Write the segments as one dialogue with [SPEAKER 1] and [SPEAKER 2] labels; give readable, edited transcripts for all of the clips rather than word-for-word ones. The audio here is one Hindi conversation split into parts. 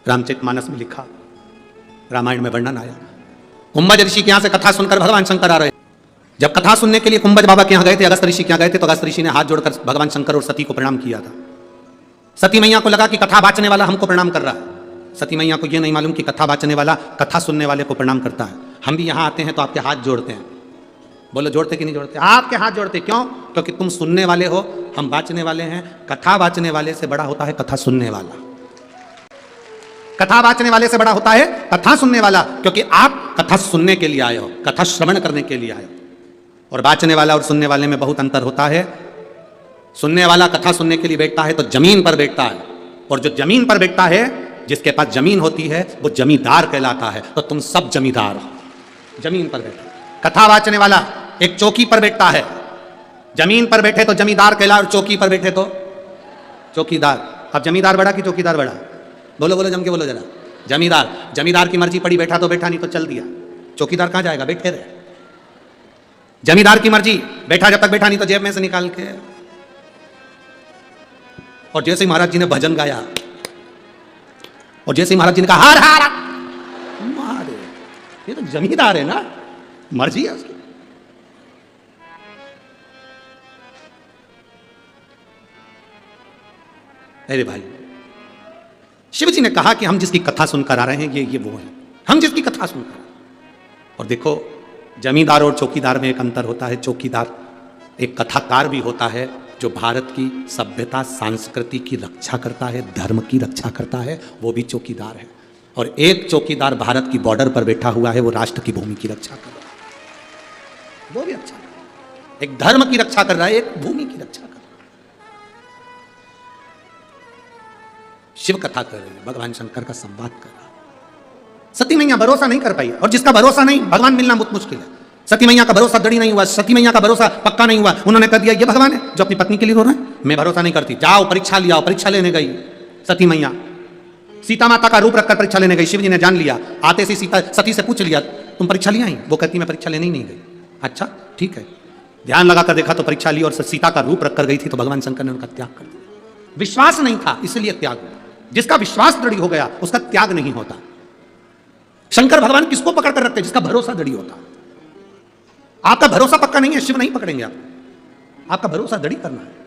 [SPEAKER 1] रामचरितमानस में लिखा, रामायण में वर्णन आया। कुंभज ऋषि के यहाँ से कथा सुनकर भगवान शंकर आ रहे। जब कथा सुनने के लिए कुंभज बाबा के यहाँ गए थे, अगस्त ऋषि के यहाँ गए थे, तो अगस्त ऋषि ने हाथ जोड़कर भगवान शंकर और सती को प्रणाम किया था। सती मैया को लगा कि कथा बाचने वाला हमको प्रणाम कर रहा है। सती मैया को यह नहीं मालूम कि कथा बाचने वाला कथा सुनने वाले को प्रणाम करता है। हम भी यहाँ आते हैं तो आपके हाथ जोड़ते हैं। बोलो जोड़ते कि नहीं जोड़ते? आपके हाथ जोड़ते। क्यों? क्योंकि तुम सुनने वाले हो, हम बाचने वाले हैं। कथा बाचने वाले से बड़ा होता है कथा सुनने वाला। कथा बाचने वाले से बड़ा होता है कथा सुनने वाला, क्योंकि आप कथा सुनने के लिए आए हो, कथा श्रवण करने के लिए आए हो। और बाचने वाला और सुनने वाले में बहुत अंतर होता है। सुनने वाला कथा सुनने के लिए बैठता है तो जमीन पर बैठता है, और जो जमीन पर बैठता है, जिसके पास जमीन होती है, वो जमींदार कहलाता है। तो तुम सब जमींदार हो, जमीन पर बैठे। कथा बाचने वाला एक चौकी पर बैठता है। जमीन पर बैठे तो जमींदार कहला, और चौकी पर बैठे तो चौकीदार। अब जमींदार बड़ा कि चौकीदार बड़ा? बोलो बोलो, जम के बोलो जरा। जमींदार। जमींदार की मर्जी पड़ी, बैठा तो बैठा, नहीं तो चल दिया। चौकीदार कहां जाएगा? बैठे रहे। जमींदार की मर्जी, बैठा जब तक बैठा, नहीं तो जेब में से निकाल के। और जैसे महाराज जी ने भजन गाया, और जैसे महाराज जी ने कहा हर हर महादेव, ये तो जमींदार है ना, मर्जी है उसकी। अरे भाई, शिव जी ने कहा कि हम जिसकी कथा सुनकर आ रहे हैं, ये वो है, हम जिसकी कथा सुनकर। और देखो, जमींदार और चौकीदार में एक अंतर होता है। चौकीदार एक कथाकार भी होता है, जो भारत की सभ्यता संस्कृति की रक्षा करता है, धर्म की रक्षा करता है, वो भी चौकीदार है। और एक चौकीदार भारत की बॉर्डर पर बैठा हुआ है, वो राष्ट्र की भूमि की रक्षा कर रहा है, वो भी अच्छा है। एक धर्म की रक्षा कर रहा है, एक भूमि की रक्षा कर रहा है। शिव कथा कर रही है, भगवान शंकर का संवाद कर रहा है। सती मैया भरोसा नहीं कर पाई, और जिसका भरोसा नहीं, भगवान मिलना बहुत मुश्किल है। सती मैया का भरोसा दृढ़ नहीं हुआ, सती मैया का भरोसा पक्का नहीं हुआ। उन्होंने कह दिया ये भगवान है जो अपनी पत्नी के लिए रो रहा है, मैं भरोसा नहीं करती। जाओ परीक्षा लिया। परीक्षा लेने गई सती मैया, सीता माता का रूप रखकर परीक्षा लेने गई। शिव जी ने जान लिया। आते से सीता सती से पूछ लिया, तुम परीक्षा लिया आई? वो कहती मैं परीक्षा लेने ही नहीं गई। अच्छा ठीक है। ध्यान लगाकर देखा तो परीक्षा ली, और सीता का रूप रखकर गई थी, तो भगवान शंकर ने उनका त्याग कर दिया। विश्वास नहीं था, इसलिए त्याग हुआ। जिसका विश्वास दृढ़ हो गया, उसका त्याग नहीं होता। शंकर भगवान किसको पकड़ कर रखते हैं? जिसका भरोसा दृढ़ होता। आपका भरोसा पक्का नहीं है, शिव नहीं पकड़ेंगे आपका भरोसा दृढ़ करना है।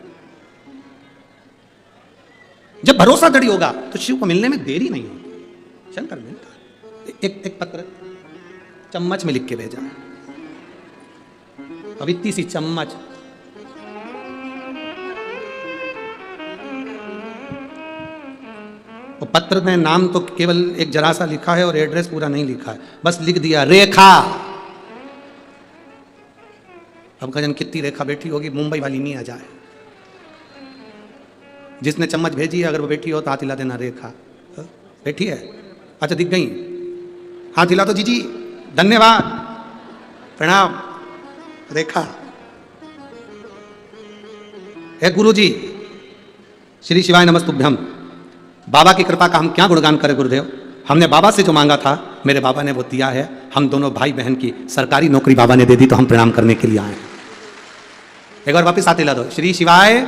[SPEAKER 1] जब भरोसा दृढ़ होगा तो शिव को मिलने में देरी नहीं होती। शंकर मिलता है। एक पत्र चम्मच में लिख के भेजा है, अब इतनी सी चम्मच। और पत्र में नाम तो केवल एक जरा सा लिखा है, और एड्रेस पूरा नहीं लिखा है, बस लिख दिया रेखा। अब कजन कितनी रेखा बैठी होगी, मुंबई वाली नहीं आ जाए। जिसने चम्मच भेजी है, अगर वो बैठी हो तो हाथ हिला देना, रेखा बैठी है। अच्छा दिख गई, हाथ हिला तो जीजी, धन्यवाद, प्रणाम, रेखा। हे गुरु जी, श्री शिवाय नमस्तुभ्यम। बाबा की कृपा का हम क्या गुणगान करें गुरुदेव। हमने बाबा से जो मांगा था, मेरे बाबा ने वो दिया है। हम दोनों भाई बहन की सरकारी नौकरी बाबा ने दे दी, तो हम प्रणाम करने के लिए आए हैं। एक बार वापस हाथ हिला दो, श्री शिवाय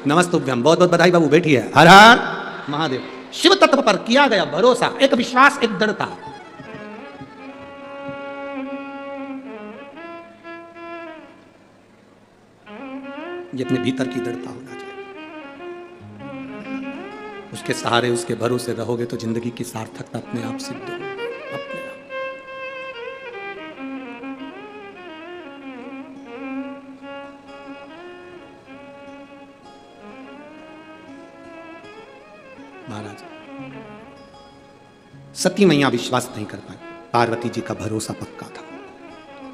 [SPEAKER 1] नमस्तुभ्यम। बहुत बहुत बधाई बाबू, बैठी है। हर हर महादेव। शिव तत्व पर किया गया भरोसा, एक विश्वास, एक दृढ़ता। ये अपने भीतर की दृढ़ता होना चाहिए। उसके सहारे, उसके भरोसे रहोगे तो जिंदगी की सार्थकता अपने आप सिद्ध होगी, अपने आप। महाराज सती मैया विश्वास नहीं कर पाई, पार्वती जी का भरोसा पक्का था।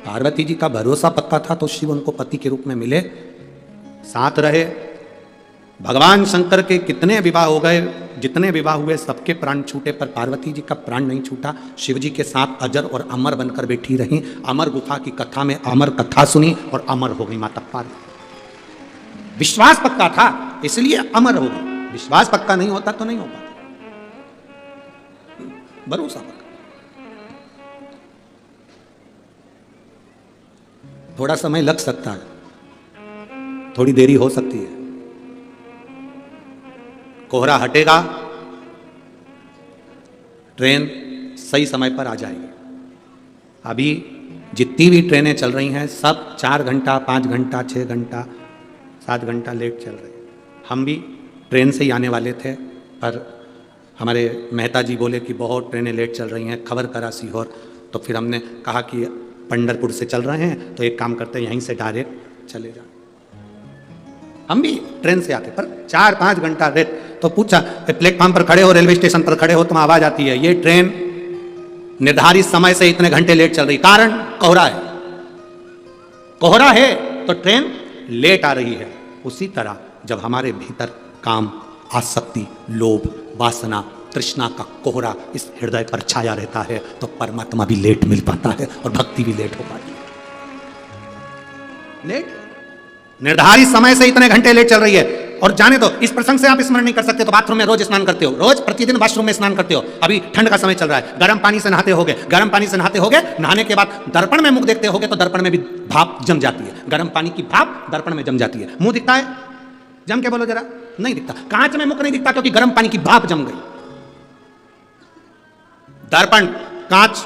[SPEAKER 1] पार्वती जी का भरोसा पक्का था तो शिव उनको पति के रूप में मिले, साथ रहे। भगवान शंकर के कितने विवाह हो गए, जितने विवाह हुए सबके प्राण छूटे, पर पार्वती जी का प्राण नहीं छूटा। शिव जी के साथ अजर और अमर बनकर बैठी रही। अमर गुफा की कथा में अमर कथा सुनी और अमर हो गई माता पार्वती। विश्वास पक्का था इसलिए अमर हो गई। विश्वास पक्का नहीं होता तो नहीं हो पाता। भरोसा पक्का। थोड़ा समय लग सकता है, थोड़ी देरी हो सकती है। कोहरा हटेगा, ट्रेन सही समय पर आ जाएगी। अभी जितनी भी ट्रेनें चल रही हैं सब 4 घंटा, 5 घंटा, 6 घंटा, 7 घंटा लेट चल रही है। हम भी ट्रेन से ही आने वाले थे, पर हमारे मेहता जी बोले कि बहुत ट्रेनें लेट चल रही हैं, खबर करा सीहोर। तो फिर हमने कहा कि पंढरपुर से चल रहे हैं तो एक काम करते हैं, यहीं से डायरेक्ट चले जाए। हम भी ट्रेन से आते, पर 4-5 घंटा लेट। तो पूछा, प्लेटफॉर्म पर खड़े हो, रेलवे स्टेशन पर खड़े हो, तुम आवाज आती है ये ट्रेन निर्धारित समय से इतने घंटे लेट चल रही। कारण कोहरा है, कोहरा है तो ट्रेन लेट आ रही है। उसी तरह जब हमारे भीतर काम, आसक्ति, लोभ, वासना, तृष्णा का कोहरा इस हृदय पर छाया रहता है तो परमात्मा भी लेट मिल पाता है और भक्ति भी लेट हो पाती है। लेट, निर्धारित समय से इतने घंटे लेट चल रही है। और जाने दो, इस प्रसंग से आप स्मरण नहीं कर सकते तो बाथरूम में रोज स्नान करते हो, रोज प्रतिदिन वॉशरूम में स्नान करते हो। अभी ठंड का समय चल रहा है, गर्म पानी से नहाते होगे, गर्म पानी से नहाते होगे, नहाने के बाद दर्पण में मुख देखते होगे तो दर्पण में भी भाप जम जाती है। गर्म पानी की भाप दर्पण में जम जाती है। मुंह दिखता है? जम के बोलो जरा। नहीं दिखता। कांच में मुख नहीं दिखता क्योंकि गर्म पानी की भाप जम गई। दर्पण, कांच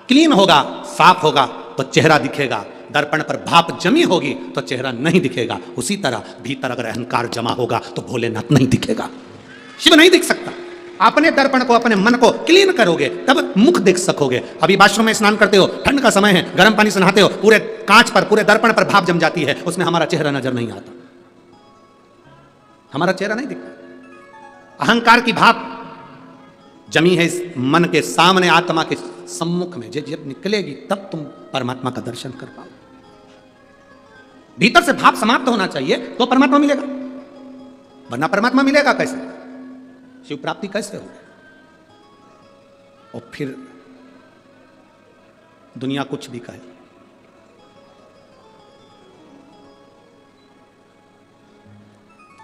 [SPEAKER 1] क्लीन होगा, साफ होगा तो चेहरा दिखेगा। दर्पण पर भाप जमी होगी तो चेहरा नहीं दिखेगा। उसी तरह भीतर अगर अहंकार जमा होगा तो भोलेनाथ नहीं दिखेगा, शिव नहीं दिख सकता। अपने दर्पण को, अपने मन को क्लीन करोगे तब मुख देख सकोगे। अभी वॉशरूम में स्नान करते हो, ठंड का समय है, गर्म पानी से नहाते हो, पूरे कांच पर, पूरे दर्पण पर भाप जम जाती है, उसमें हमारा चेहरा नजर नहीं आता, हमारा चेहरा नहीं दिखता। अहंकार की भाप जमी है इस मन के सामने, आत्मा के सम्मुख में। जब निकलेगी तब तुम परमात्मा का दर्शन कर पाओ। भीतर से भाप समाप्त होना चाहिए तो परमात्मा मिलेगा, वरना परमात्मा मिलेगा कैसे? शिव प्राप्ति कैसे होगी? और फिर दुनिया कुछ भी कहे,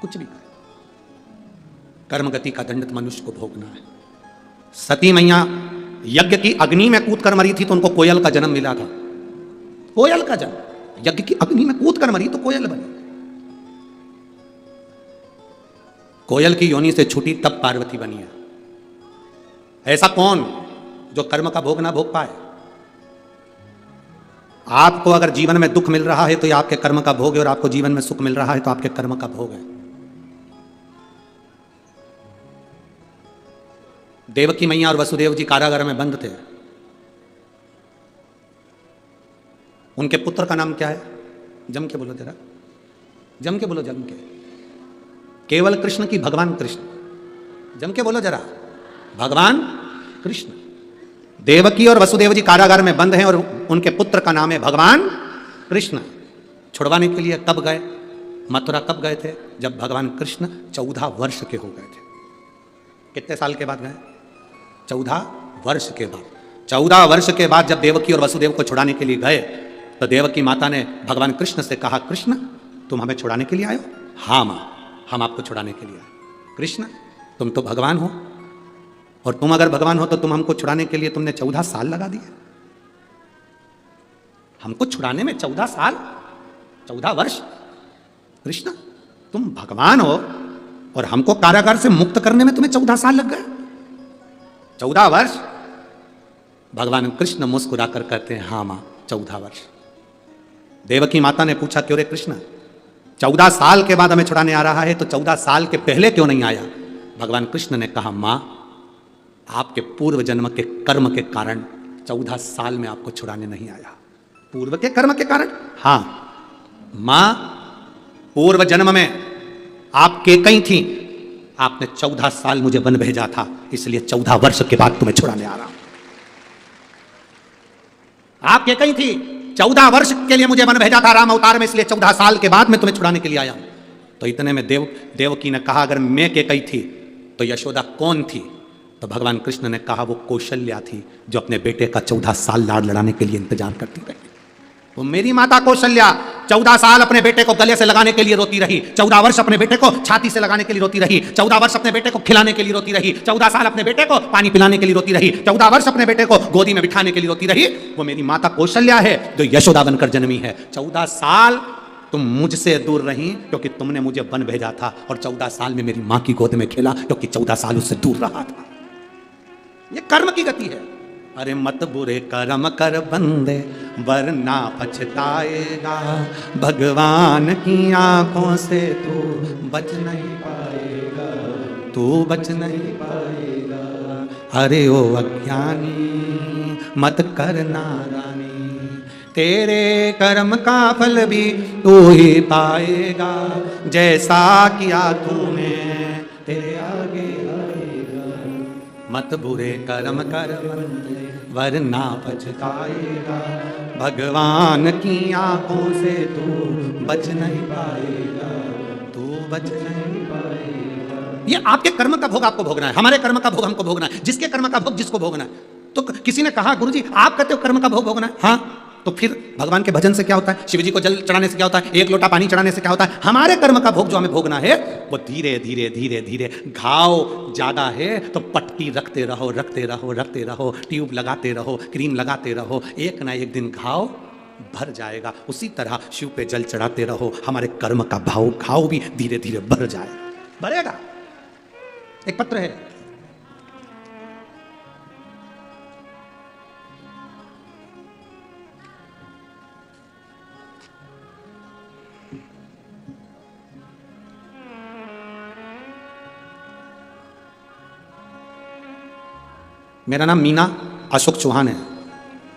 [SPEAKER 1] कुछ भी कहे, कर्मगति का दंड मनुष्य को भोगना है। सती मैया यज्ञ की अग्नि में कूद कर मरी थी तो उनको कोयल का जन्म मिला था। कोयल का जन्म, यज्ञ की अग्नि में कूद कर मरी तो कोयल बनी। कोयल की योनि से छूटी तब पार्वती बनी है। ऐसा कौन जो कर्म का भोग ना भोग पाए? आपको अगर जीवन में दुख मिल रहा है तो ये आपके कर्म का भोग है, और आपको जीवन में सुख मिल रहा है तो आपके कर्म का भोग है। देवकी मैया और वसुदेव जी कारागार में बंद थे। उनके पुत्र का नाम क्या है? जम के बोलो जरा, जम के बोलो, जम के। केवल कृष्ण की भगवान कृष्ण, जम के बोलो जरा, भगवान कृष्ण। देवकी और वसुदेव जी कारागार में बंद हैं और उनके पुत्र का नाम है भगवान कृष्ण। छुड़वाने के लिए कब गए? मथुरा कब गए थे? जब भगवान कृष्ण 14 वर्ष के हो गए थे। कितने साल के बाद गए? 14 वर्ष के बाद। 14 वर्ष के बाद जब देवकी और वसुदेव को छुड़ाने के लिए गए तो देवकी माता ने भगवान कृष्ण से कहा, कृष्ण तुम हमें छुड़ाने के लिए आए हो? हाँ माँ, हम आपको छुड़ाने के लिए आए। कृष्ण तुम तो भगवान हो, और तुम अगर भगवान हो तो तुम हमको छुड़ाने के लिए तुमने 14 साल लगा दिए। हमको छुड़ाने में 14 साल, 14 वर्ष। कृष्ण तुम भगवान हो और हमको कारागार से मुक्त करने में तुम्हें 14 साल लग गए, 14 वर्ष। भगवान कृष्ण मुस्कुराकर कहते हैं, हाँ मां 14 वर्ष। देवकी माता ने पूछा, क्यों रे कृष्ण, 14 साल के बाद हमें छुड़ाने आ रहा है तो 14 साल के पहले क्यों नहीं आया? भगवान कृष्ण ने कहा, मां आपके पूर्व जन्म के कर्म के कारण 14 साल में आपको छुड़ाने नहीं आया। पूर्व के कर्म के कारण? हाँ मां, पूर्व जन्म में आप केकई थी, आपने 14 साल मुझे वन भेजा था, इसलिए 14 वर्ष के बाद तुम्हें छुड़ाने आ रहा हूं। आप केकई थी, 14 वर्ष के लिए मुझे वन भेजा था राम अवतार में, इसलिए 14 साल के बाद मैं तुम्हें छुड़ाने के लिए आया हूं। तो इतने में देवकी ने कहा, अगर मैं केकई थी तो यशोदा कौन थी? तो भगवान कृष्ण ने कहा, वो कौशल्या थी जो अपने बेटे का 14 साल लाड़ लड़ाने के लिए इंतजार करती रही। वो मेरी माता कौशल्या 14 साल अपने बेटे को गले से लगाने के लिए रोती रही, 14 वर्ष अपने बेटे को छाती से लगाने के लिए रोती रही, 14 वर्ष अपने बेटे को खिलाने के लिए रोती रही, 14 साल अपने बेटे को पानी पिलाने के लिए रोती रही, 14 वर्ष अपने बेटे को गोदी में बिठाने के लिए रोती रही। वो मेरी माता कौशल्या है जो यशोदा बनकर जन्मी है। 14 साल तुम मुझसे दूर रही क्योंकि तुमने मुझे वन भेजा था, और 14 साल में मेरी माँ की गोद में खेला क्योंकि 14 साल उससे दूर रहा था। ये कर्म की गति है। अरे मत बुरे कर्म कर बंदे वरना पछताएगा, भगवान की आंखों से तू बच नहीं पाएगा, तू बच नहीं पाएगा। अरे ओ अज्ञानी मत कर नादानी, तेरे कर्म का फल भी तू ही पाएगा, जैसा किया तूने तेरे आगे आएगा। मत बुरे कर्म कर बंदे वरना पछताएगा, भगवान की आंखों से तू बच नहीं पाएगा, तू बच नहीं पाएगा। ये आपके कर्म का भोग आपको भोगना है, हमारे कर्म का भोग हमको भोगना है, जिसके कर्म का भोग जिसको भोगना है। तो किसी ने कहा गुरुजी आप कहते हो कर्म का भोग भोगना है, हाँ तो फिर भगवान के भजन से क्या होता है, शिव जी को जल चढ़ाने से क्या होता है, एक लोटा पानी चढ़ाने से क्या होता है। हमारे कर्म का भोग जो हमें भोगना है वो धीरे धीरे धीरे धीरे, घाव ज्यादा है तो पट्टी रखते रहो रखते रहो रखते रहो, ट्यूब लगाते रहो, क्रीम लगाते रहो, एक ना एक दिन घाव भर जाएगा। उसी तरह शिव पे जल चढ़ाते रहो, हमारे कर्म का घाव भी धीरे धीरे भर जाएगा, भरेगा। एक पत्र है, मेरा नाम मीना अशोक चौहान है,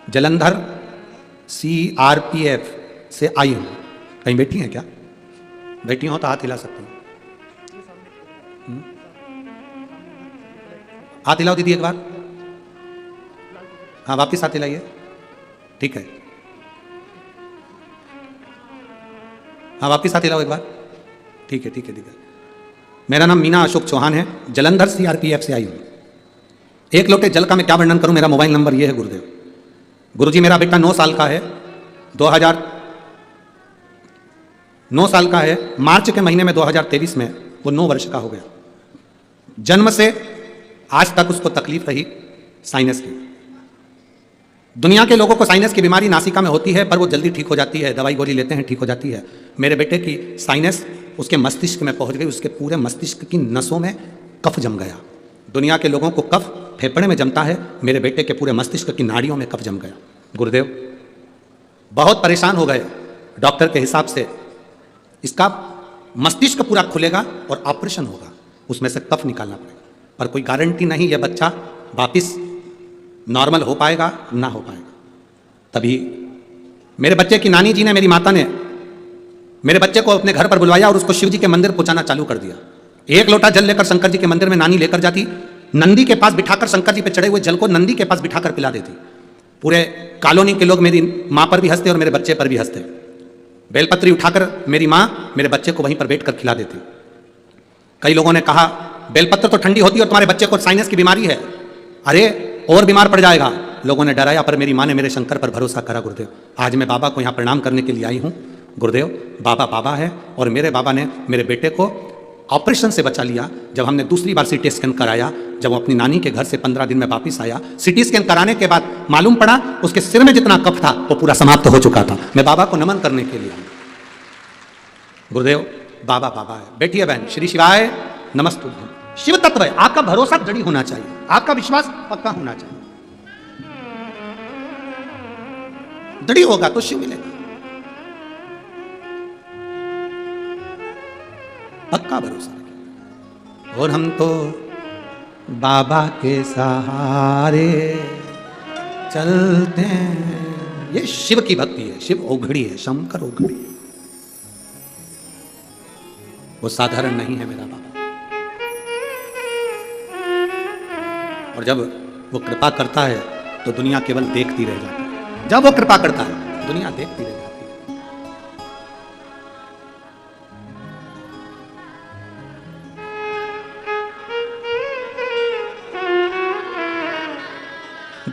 [SPEAKER 1] जलंधर CRPF से आई हूँ। कहीं बैठी हैं क्या? बैठी हो तो हाथ हिला सकते हो। हाथ हिलाओ दीदी एक बार, हाँ वापिस हाथ हिलाइए, ठीक है, हाँ वापिस हाथ हिलाओ एक बार, ठीक है ठीक है ठीक है। मेरा नाम मीना अशोक चौहान है, जलंधर CRPF से आई हूँ। एक लोटे जल का मैं क्या वर्णन करूं, मेरा मोबाइल नंबर ये है गुरुदेव। गुरुजी मेरा बेटा 9 साल का है, 9 साल का है, मार्च के महीने में 2023 में वो 9 वर्ष का हो गया। जन्म से आज तक उसको तकलीफ रही साइनस की। दुनिया के लोगों को साइनस की बीमारी नासिका में होती है पर वो जल्दी ठीक हो जाती है, दवाई गोली लेते हैं ठीक हो जाती है। मेरे बेटे की साइनस उसके मस्तिष्क में पहुंच गई, उसके पूरे मस्तिष्क की नसों में कफ जम गया। दुनिया के लोगों को कफ फेफड़े में जमता है, मेरे बेटे के पूरे मस्तिष्क की नाड़ियों में कफ जम गया। गुरुदेव बहुत परेशान हो गए, डॉक्टर के हिसाब से इसका मस्तिष्क पूरा खुलेगा और ऑपरेशन होगा, उसमें से कफ निकालना पड़ेगा, पर कोई गारंटी नहीं यह बच्चा वापिस नॉर्मल हो पाएगा ना हो पाएगा। तभी मेरे बच्चे की नानी जी ने, मेरी माता ने मेरे बच्चे को अपने घर पर बुलवाया और उसको शिव जी के मंदिर पहुंचाना चालू कर दिया। एक लोटा जल लेकर शंकर जी के मंदिर में नानी लेकर जाती, नंदी के पास बिठाकर शंकर जी पे चढ़े हुए जल को नंदी के पास बिठाकर पिला देती। पूरे कॉलोनी के लोग मेरी माँ पर भी हंसते और मेरे बच्चे पर भी हंसते। बेलपत्री उठाकर मेरी माँ मेरे बच्चे को वहीं पर बैठकर खिला देती। कई लोगों ने कहा बेलपत्र तो ठंडी होती है और तुम्हारे बच्चे को साइनस की बीमारी है, अरे और बीमार पड़ जाएगा। लोगों ने डराया पर मेरी माँ ने मेरे शंकर पर भरोसा करा। गुरुदेव आज मैं बाबा को यहाँ प्रणाम करने के लिए आई हूँ। गुरुदेव बाबा बाबा है और मेरे बाबा ने मेरे बेटे को ऑपरेशन से बचा लिया। जब हमने दूसरी बार CT स्कैन कराया, जब वो अपनी नानी के घर से 15 दिन में वापस आया, CT स्कैन कराने के बाद मालूम पड़ा उसके सिर में जितना कफ था वो पूरा समाप्त हो चुका था। मैं बाबा को नमन करने के लिए। गुरुदेव बाबा बाबा है। बैठिए बहन, श्री शिवाय नमस्तुभ्यम। शिव तत्व है, आपका भरोसा दृढ़ होना चाहिए, आपका विश्वास पक्का होना चाहिए। दृढ़ होगा तो शिव मिलेगा, पक्का भरोसा रखें। और हम तो बाबा के सहारे चलते हैं। ये शिव की भक्ति है, शिव ओघड़ी है, शंकर ओघड़ी है, वो साधारण नहीं है मेरा बाबा। और जब वो कृपा करता है तो दुनिया केवल देखती रह जाती है। जब वो कृपा करता है दुनिया देखती रह जाती है।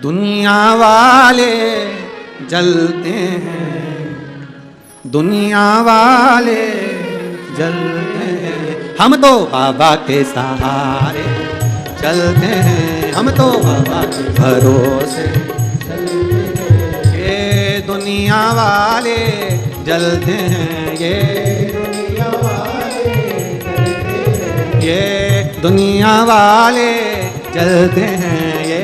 [SPEAKER 1] दुनिया वाले जलते हैं, दुनिया वाले जलते हैं, हम तो बाबा के सहारे चलते हैं, हम तो बाबा के भरोसे चलते हैं। ये दुनिया वाले जलते हैं, ये दुनिया वाले जलते हैं, ये दुनिया वाले जलते हैं, ये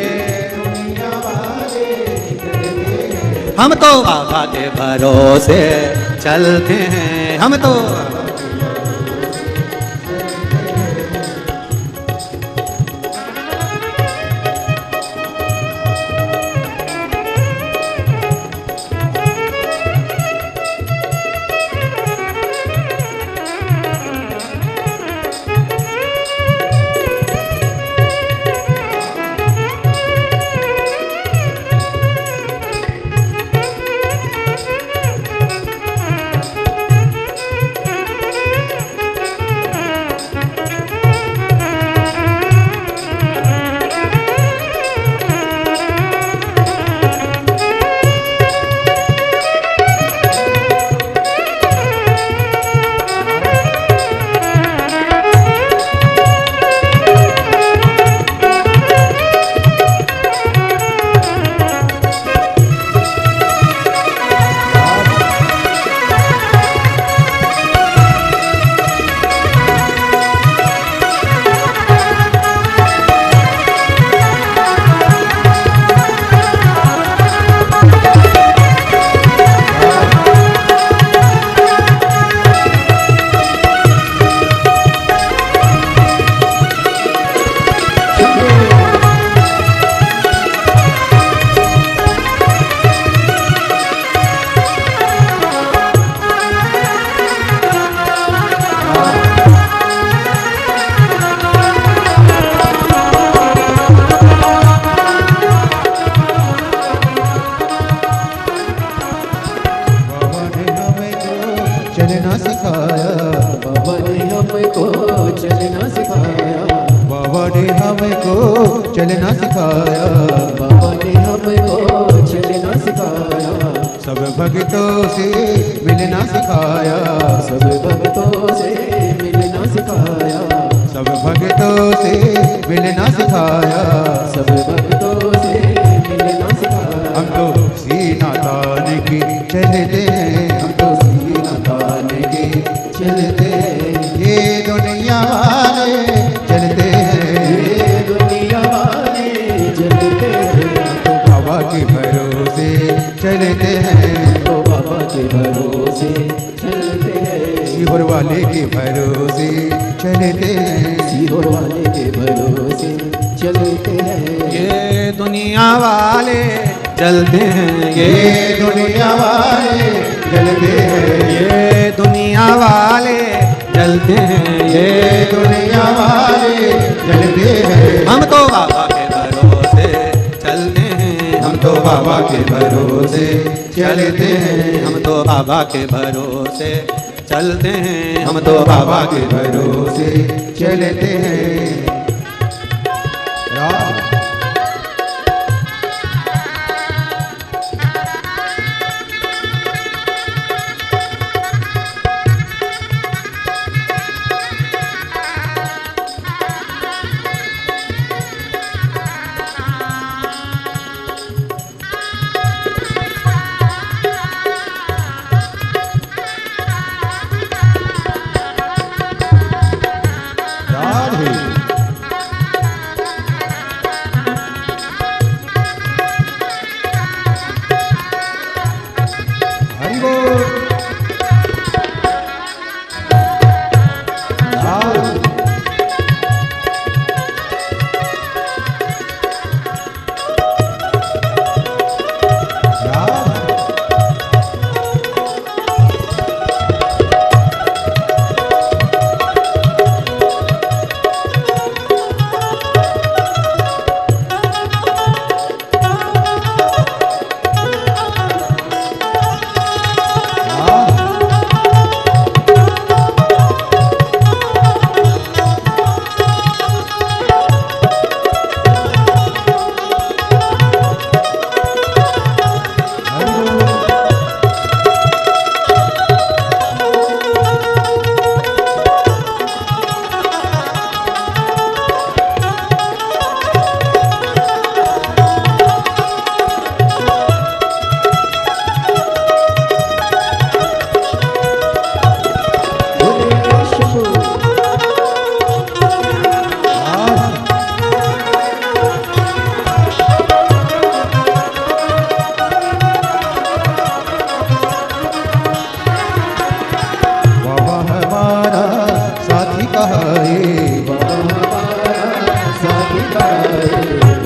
[SPEAKER 1] हम तो बाबा के भरोसे चलते हैं, हम तो
[SPEAKER 2] चलना सिखाया, बाबा ने हमको चलना सिखाया, बाबा ने हमको चलना सिखाया, बाबा ने हमको चलना सिखाया, सब भक्तों से मिलना सिखाया, सब भक्तों से मिलना सिखाया, सब भक्तों से मिलना सिखाया, सब भक्तों से मिलना सिखाया। हम तो सीना तान के चलते हैं, हम तो सीना तान के चलते हैं, ये दुनिया वाले चलते हैं, ये दुनिया वाले चलते हैं, हम तो बाबा के भरोसे चलते हैं, तो बाबा के भरोसे चलते हैं, सीहोर वाले के भरोसे चलते हैं, सीहोर वाले के भरोसे चलते हैं,
[SPEAKER 1] ये दुनिया वाले चलते हैं, ये
[SPEAKER 2] दुनिया वाले चलते हैं,
[SPEAKER 1] ये दुनिया वाले चलते हैं, ये
[SPEAKER 2] दुनिया वाले चलते हैं।
[SPEAKER 1] हम तो बाबा के भरोसे चलते हैं,
[SPEAKER 2] हम तो बाबा के भरोसे चलते हैं,
[SPEAKER 1] हम तो बाबा के भरोसे चलते हैं,
[SPEAKER 2] हम तो बाबा के भरोसे चलते हैं। राम राधे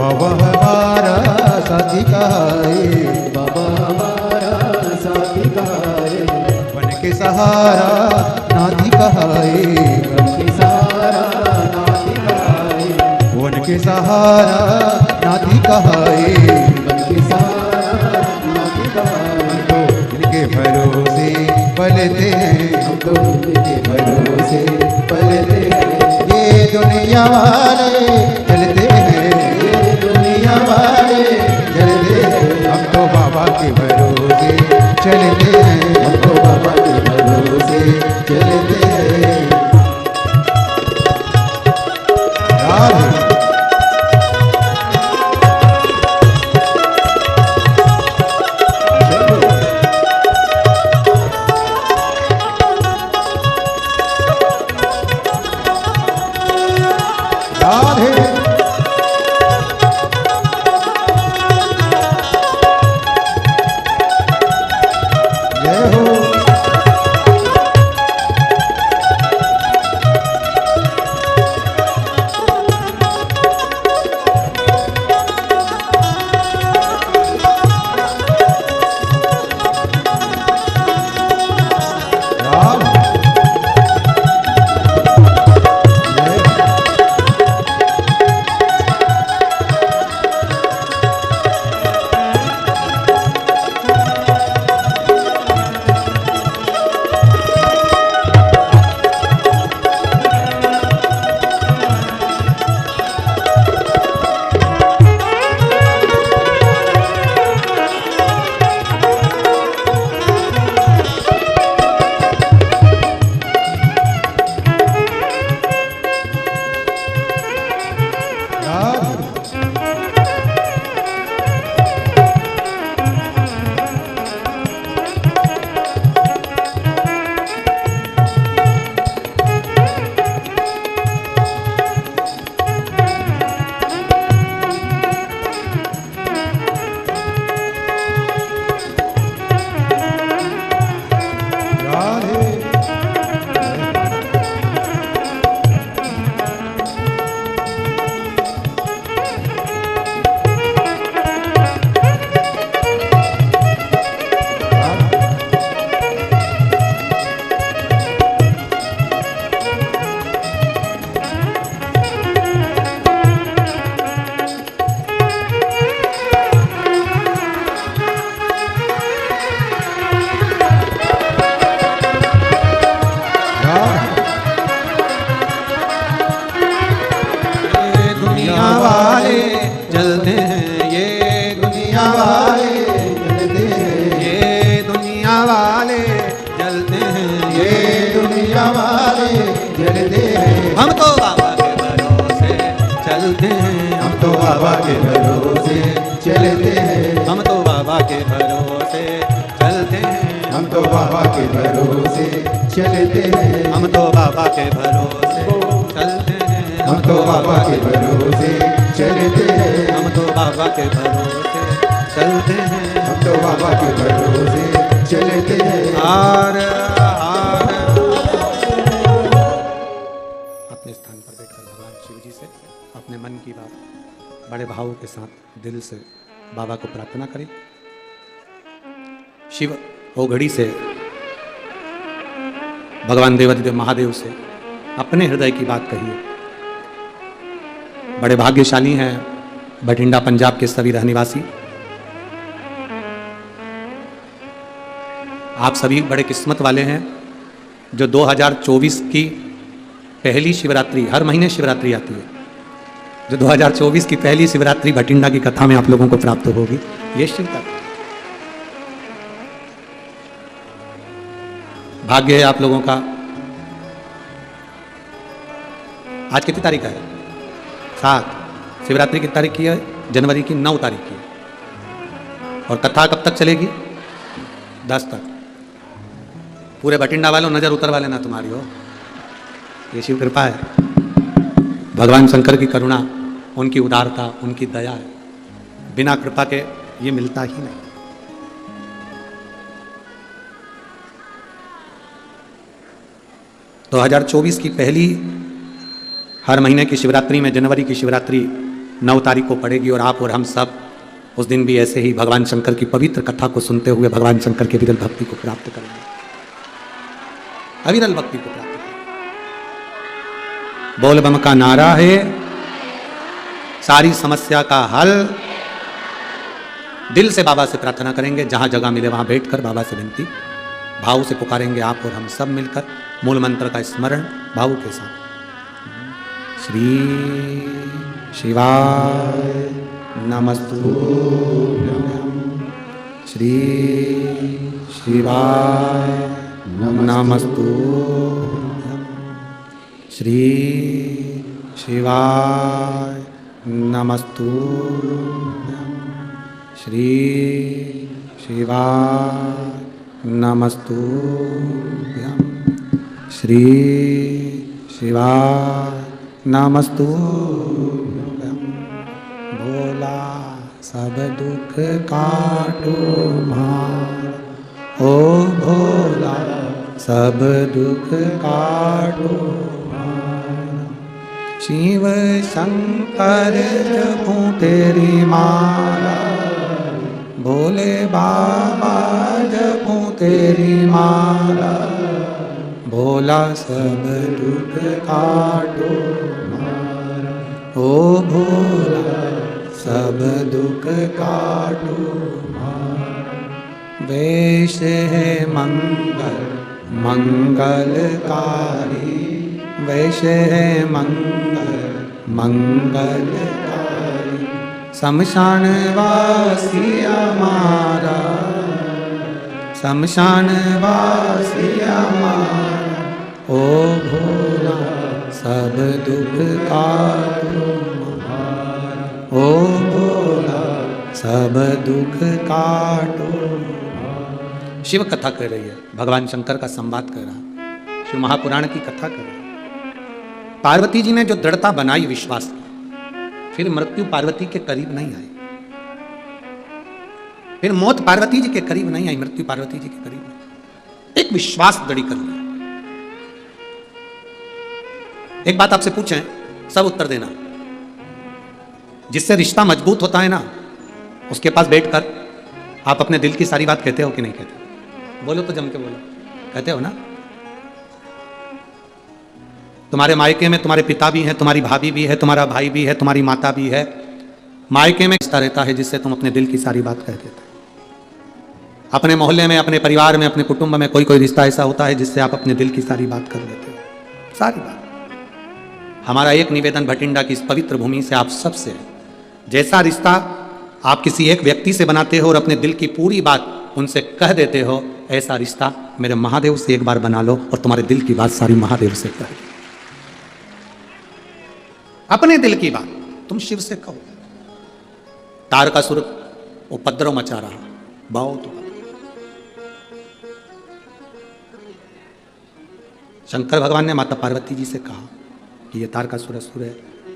[SPEAKER 2] बाबा हमारा साथी कहाए,
[SPEAKER 3] बाबा हमारा साथी कहाए,
[SPEAKER 2] बन के सहारा नाथी कहाए,
[SPEAKER 3] बन के सहारा नाथी कहाए,
[SPEAKER 2] वन के सहारा नाथी कहाए।
[SPEAKER 3] बन के सहारा नाथी कहाए।
[SPEAKER 2] तो इनके भरोसे पलते हैं,
[SPEAKER 3] हम तो इनके भरोसे पलते हैं,
[SPEAKER 2] ये दुनिया वाले चलते हैं,
[SPEAKER 3] ये दुनिया वाले
[SPEAKER 2] चलते हैं। हम तो बाबा के भरोसे चलते हैं,
[SPEAKER 3] हम तो बाबा के भरोसे चलते हैं।
[SPEAKER 2] राधे राधे जय हो। राम जय राधे राधे
[SPEAKER 1] ये दुनिया वाले चलते हैं, ये दुनिया वाले
[SPEAKER 2] चलते हैं,
[SPEAKER 1] ये दुनिया वाले चलते हैं,
[SPEAKER 2] ये दुनिया वाले चलते हैं।
[SPEAKER 1] हम तो बाबा के भरोसे चलते हैं,
[SPEAKER 2] हम तो बाबा के भरोसे चलते हैं,
[SPEAKER 1] हम तो बाबा के भरोसे चलते हैं,
[SPEAKER 2] हम तो बाबा के भरोसे चलते हैं,
[SPEAKER 1] हम तो बाबा के भरोसे चलते हैं,
[SPEAKER 2] हम तो बाबा के भरोसे चलते हैं,
[SPEAKER 1] हम तो बाबा के भरोसे चलते हैं।
[SPEAKER 2] हम तो बाबा के भरोसे चलते हैं।
[SPEAKER 1] हार हार अपने स्थान पर बैठकर भगवान शिव जी से अपने मन की बात बड़े भाव के साथ दिल से बाबा को प्रार्थना करें। शिव ओघड़ी से भगवान देवाधिदेव महादेव से अपने हृदय की बात कहिए। बड़े भाग्यशाली हैं बठिंडा पंजाब के सभी रहनिवासी। आप सभी बड़े किस्मत वाले हैं जो 2024 की पहली शिवरात्रि, हर महीने शिवरात्रि आती है, जो 2024 की पहली शिवरात्रि बठिंडा की कथा में आप लोगों को प्राप्त होगी। ये शिव का भाग्य है आप लोगों का। आज कितनी तारीख है? 7। शिवरात्रि की तारीख की है जनवरी की 9 तारीख की, और कथा कब तक चलेगी? 10 तक। पूरे बठिंडा वालों नजर उतर वाले ना तुम्हारी हो, ये शिव कृपा है, भगवान शंकर की करुणा, उनकी उदारता, उनकी दया है। बिना कृपा के ये मिलता ही नहीं। तो 2024 की पहली हर महीने की शिवरात्रि में, जनवरी की शिवरात्रि 9 तारीख को पड़ेगी और आप और हम सब उस दिन भी ऐसे ही भगवान शंकर की पवित्र कथा को सुनते हुए भगवान शंकर के विरल भक्ति को प्राप्त करेंगे, अविरल भक्ति को प्राप्त करेंगे। बोल बम का नारा है सारी समस्या का हल। दिल से बाबा से प्रार्थना करेंगे, जहां जगह मिले वहां बैठकर बाबा से विनती भाव से पुकारेंगे आप और हम सब मिलकर मूल मंत्र का स्मरण भाव के साथ। श्री शिवाय नमस्तुभ्यं, श्री शिवाय नमस्तुभ्यं, श्री शिवाय नमस्तुभ्यं, श्री शिवाय नमस्तुभ्यं, श्री शिवाय नमस्तुभ्यं। भोला सब दुख काटो मार, ओ भोला सब दुख काटो मार। शिव शंकर जपूं तेरी माला, भोले बाबा जपूं तेरी माला। भोला सब दुख काटो मार, ओ भोला सब दुख काटो मार। वेश है मंगल मंगलकारी, वेश है मंगल मंगलकारी। शमशान वासी हमारा, शमशान वासी हमारा। ओ भोला सब दुख काटो मार, ओ भोला सब दुख काटो। शिव कथा कर रही है, भगवान शंकर का संवाद कर रहा, शिव महापुराण की कथा कर रहा। पार्वती जी ने जो दृढ़ता बनाई, विश्वास की, फिर मृत्यु पार्वती के करीब नहीं आई, फिर मौत पार्वती जी के करीब नहीं आई, मृत्यु पार्वती जी के करीब नहीं। एक विश्वास दृढ़ कर लिया। एक बात आपसे पूछें, सब उत्तर देना। जिससे रिश्ता मजबूत होता है ना, उसके पास बैठकर आप अपने दिल की सारी बात कहते हो कि नहीं कहते? बोलो तो जम के बोलो, कहते हो ना? तुम्हारे मायके में तुम्हारे पिता भी हैं, तुम्हारी भाभी भी है, तुम्हारा भाई भी है, तुम्हारी माता भी है। मायके में रिश्ता रहता है जिससे तुम अपने दिल की सारी बात कह देते हो। अपने मोहल्ले में, अपने परिवार में, अपने कुटुंब में कोई कोई रिश्ता ऐसा होता है जिससे आप अपने दिल की सारी बात कर लेते हो, सारी बात। हमारा एक निवेदन भटिंडा की इस पवित्र भूमि से आप सबसे है, जैसा रिश्ता आप किसी एक व्यक्ति से बनाते हो और अपने दिल की पूरी बात उनसे कह देते हो, ऐसा रिश्ता मेरे महादेव से एक बार बना लो और तुम्हारे दिल की बात सारी महादेव से कह दो। अपने दिल की बात तुम शिव से कहो। तारकासुर उपद्रव मचा रहा, बहुत उपद्रव। शंकर भगवान ने माता पार्वती जी से कहा कि ये तारकासुर असुर है,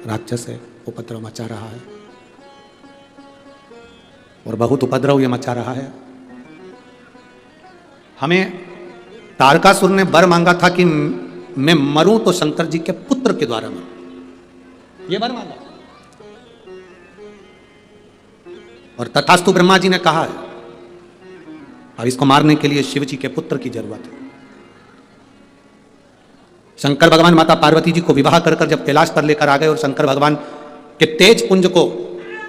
[SPEAKER 1] राक्षस है, उपद्रव मचा रहा है और बहुत उपद्रव ये मचा रहा है। हमें तारकासुर ने वर मांगा था कि मैं मरूं तो शंकर जी के पुत्र के द्वारा मरूं, ये वर मांगा। और तथास्तु ब्रह्मा जी ने कहा है, अब इसको मारने के लिए शिव जी के पुत्र की जरूरत है। शंकर भगवान माता पार्वती जी को विवाह कर कर जब कैलाश पर लेकर आ गए और शंकर भगवान के तेज पुंज को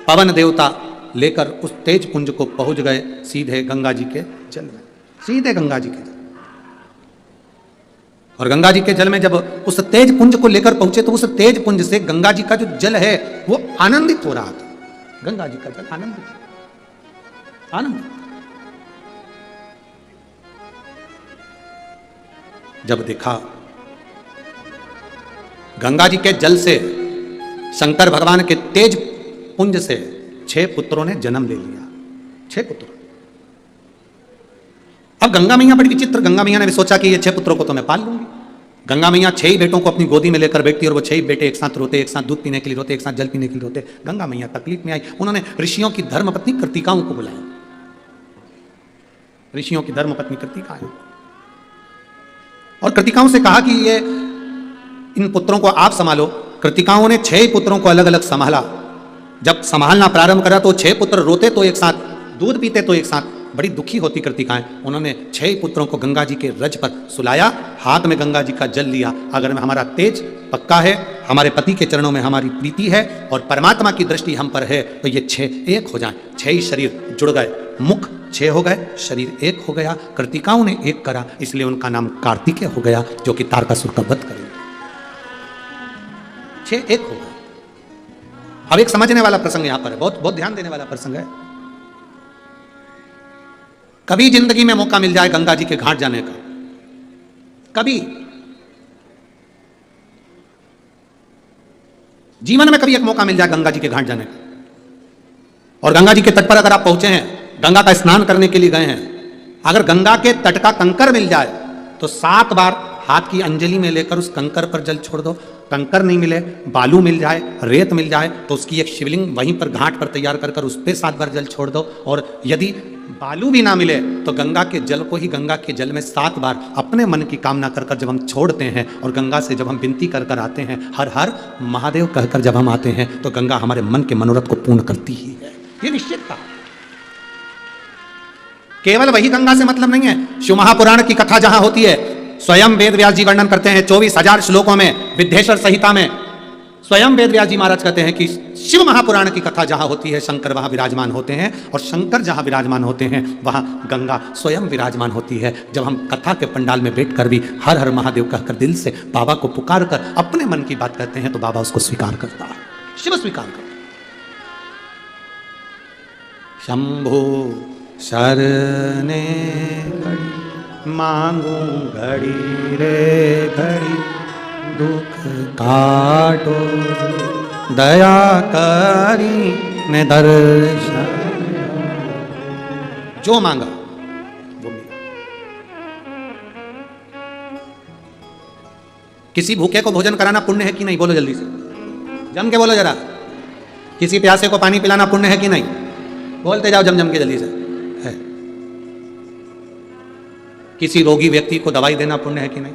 [SPEAKER 1] पवन देवता लेकर उस तेज पुंज को पहुंच गए सीधे गंगा जी के जल में, सीधे गंगा जी के जल। और गंगा जी के जल में जब उस तेज पुंज को लेकर पहुंचे तो उस तेज पुंज से गंगा जी का जो जल है वो आनंदित हो रहा था। गंगा जी का जल आनंदित, आनंदित। जब देखा गंगा जी के जल से शंकर भगवान के तेज पुंज से 6 पुत्रों ने जन्म ले लिया, 6 पुत्र। अब गंगा मैया बड़ी विचित्र, गंगा मैया ने भी सोचा कि ये 6 पुत्रों को तो मैं पाल लूंगी। गंगा मैया 6 ही बेटों को अपनी गोदी में लेकर बैठती और वो 6 बेटे एक साथ रोते, एक साथ दूध पीने के लिए रोते, एक साथ जल पीने के लिए रोते। गंगा मैया तकलीफ में आई, उन्होंने ऋषियों की धर्मपत्नी कृतिकाओं को बुलाया। ऋषियों की धर्मपत्नी कृतिका आई और कृतिकाओं से कहा कि ये इन पुत्रों को आप संभालो। कृतिकाओं ने 6 पुत्रों को अलग अलग संभाला जब संभालना प्रारंभ करा तो 6 पुत्र रोते तो एक साथ, दूध पीते तो एक साथ, बड़ी दुखी होती कृतिकाएं। उन्होंने 6 पुत्रों को गंगा जी के रज पर सुलाया, हाथ में गंगा जी का जल लिया। अगर हमारा तेज पक्का है, हमारे पति के चरणों में हमारी प्रीति है और परमात्मा की दृष्टि हम पर है, तो ये 6 एक हो जाएं। 6 ही शरीर जुड़ गए, मुख 6 हो गए, शरीर एक हो गया। कृतिकाओं ने एक करा, इसलिए उनका नाम कार्तिकेय हो गया, जो कि तारकासुर का वध करेगा। 6 एक हो गए। अब एक समझने वाला प्रसंग यहां पर है, बहुत बहुत ध्यान देने वाला प्रसंग है। कभी जिंदगी में मौका मिल जाए गंगा जी के घाट जाने का, कभी जीवन में कभी एक मौका मिल जाए गंगा जी के घाट जाने का, और गंगा जी के तट पर अगर आप पहुंचे हैं, गंगा का स्नान करने के लिए गए हैं, अगर गंगा के तट का कंकर मिल जाए तो 7 बार हाथ की अंजलि में लेकर उस कंकर पर जल छोड़ दो। कंकर नहीं मिले, बालू मिल जाए, रेत मिल जाए, तो उसकी एक शिवलिंग वहीं पर घाट पर तैयार कर उस पर 7 बार जल छोड़ दो। और यदि बालू भी ना मिले तो गंगा के जल को ही गंगा के जल में 7 बार अपने मन की कामना कर जब हम छोड़ते हैं और गंगा से जब हम विनती कर आते हैं, हर हर महादेव कहकर जब हम आते हैं, तो गंगा हमारे मन के मनोरथ को पूर्ण करती ही है। ये निश्चित था। केवल वही गंगा से मतलब नहीं है। शिव महापुराण की कथा जहां होती है, स्वयं वेद व्यास जी वर्णन करते हैं 24,000 श्लोकों में, विद्येश्वर संहिता में स्वयं वेद व्यास जी महाराज कहते हैं कि शिव महापुराण की कथा जहां होती है, शंकर वहां विराजमान होते हैं, और शंकर जहां विराजमान होते हैं वहां गंगा स्वयं विराजमान होती है। जब हम कथा के पंडाल में बैठकर भी हर हर महादेव कहकर दिल से बाबा को पुकार कर अपने मन की बात कहते हैं, तो बाबा उसको स्वीकार करता है, शिव स्वीकार करता है। शंभो शरणे मांगू घड़ी रे घड़ी, दुख काटो दया करी ने दर्शन। जो मांगा वो मिला। किसी भूखे को भोजन कराना पुण्य है कि नहीं? बोलो जल्दी से, जम के बोलो जरा। किसी प्यासे को पानी पिलाना पुण्य है कि नहीं? बोलते जाओ जम के जल्दी से। है। किसी रोगी व्यक्ति को दवाई देना पुण्य है कि नहीं?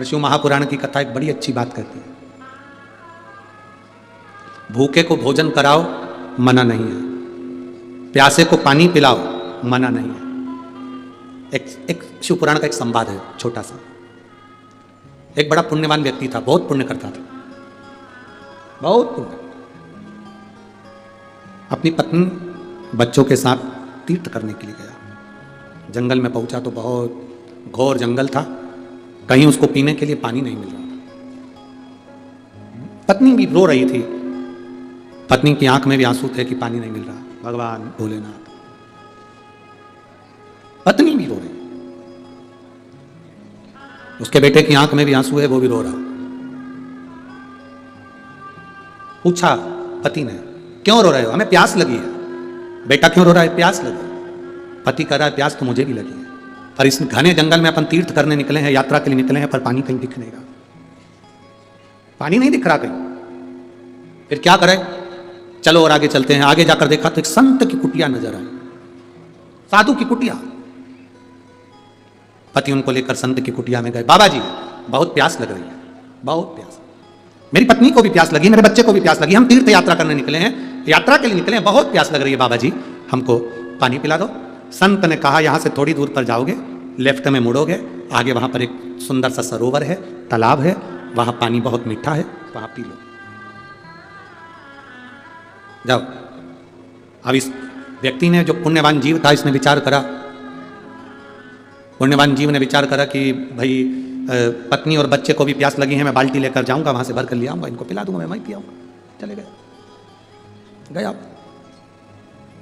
[SPEAKER 1] शिव महापुराण की कथा एक बड़ी अच्छी बात कहती है, भूखे को भोजन कराओ मना नहीं है, प्यासे को पानी पिलाओ मना नहीं है। एक शिव पुराण का एक संवाद है छोटा सा। एक बड़ा पुण्यवान व्यक्ति था, बहुत पुण्य करता था, बहुत पुण्य। अपनी पत्नी बच्चों के साथ तीर्थ करने के लिए गया। जंगल में पहुंचा तो बहुत घोर जंगल था, कहीं उसको पीने के लिए पानी नहीं मिल रहा था। पत्नी भी रो रही थी, पत्नी की आंख में भी आंसू थे कि पानी नहीं मिल रहा। भगवान भोलेनाथ, पत्नी भी रो रही, उसके बेटे की आंख में भी आंसू है, वो भी रो रहा। पूछा पति ने, क्यों रो रहे हो? हमें प्यास लगी है। बेटा क्यों रो रहा है? प्यास लगी। पति कह रहा है प्यास तो मुझे भी लगी है, पर इस घने जंगल में अपन तीर्थ करने निकले हैं, यात्रा के लिए निकले हैं, पर पानी कहीं दिख नहीं रहा, पानी नहीं दिख रहा कहीं। फिर क्या करें? चलो और आगे चलते हैं। आगे जाकर देखा तो एक संत की कुटिया नजर आई, साधु की कुटिया। पति उनको लेकर संत की कुटिया में गए। बाबा जी बहुत प्यास लग रही है, बहुत प्यास, मेरी पत्नी को भी प्यास लगी, मेरे बच्चे को भी प्यास लगी, हम तीर्थ यात्रा करने निकले हैं, यात्रा के लिए निकले हैं, बहुत प्यास लग रही है, बाबा जी हमको पानी पिला दो। संत ने कहा यहां से थोड़ी दूर पर जाओगे, लेफ्ट में मुड़ोगे, आगे वहां पर एक सुंदर सा सरोवर है, तालाब है, वहां पानी बहुत मीठा है, वहां पी लो, जाओ। अब इस व्यक्ति ने, जो पुण्यवान जीव था, इसने विचार करा, पुण्यवान जीव ने विचार करा कि भाई पत्नी और बच्चे को भी प्यास लगी है, मैं बाल्टी लेकर जाऊंगा, वहां से भर कर ले आऊंगा, इनको पिला दूंगा, मैं वहीं पियाऊंगा। चले गया।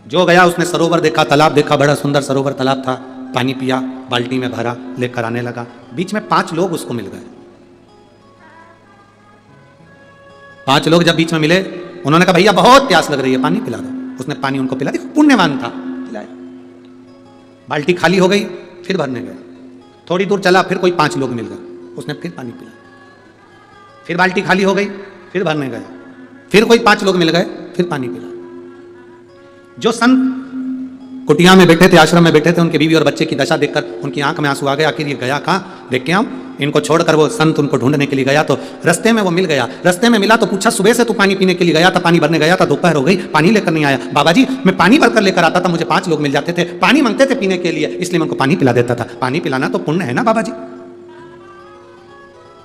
[SPEAKER 1] जो गया उसने सरोवर देखा, तालाब देखा, बड़ा सुंदर सरोवर तालाब था, पानी पिया, बाल्टी में भरा, लेकर आने लगा। बीच में 5 लोग उसको मिल गए। 5 लोग जब बीच में मिले, उन्होंने कहा भैया बहुत प्यास लग रही है, पानी पिला दो। उसने पानी उनको पिला दिया, पुण्यवान था, पिलाया। बाल्टी खाली हो गई, फिर भरने गया। थोड़ी दूर चला, फिर कोई 5 लोग मिल गए, उसने फिर पानी पिला। फिर बाल्टी खाली हो गई, फिर भरने गया, फिर कोई 5 लोग मिल गए, फिर पानी पिला। जो संत कुटिया में बैठे थे, आश्रम में बैठे थे, उनके बीवी और बच्चे की दशा देखकर उनकी आंख में आंसू आ गए। आखिर ये गया कहाँ? देख के आऊं। इनको छोड़कर वो संत उनको ढूंढने के लिए गया तो रास्ते में वो मिल गया। रास्ते में मिला तो पूछा सुबह से तू पानी पीने के लिए गया था, पानी भरने गया था, दोपहर हो गई, पानी लेकर नहीं आया। बाबा जी मैं पानी भरकर लेकर आता था, मुझे 5 लोग मिल जाते थे, पानी मांगते थे पीने के लिए, इसलिए मैं उनको पानी पिला देता था। पानी पिलाना तो पुण्य है ना बाबा जी,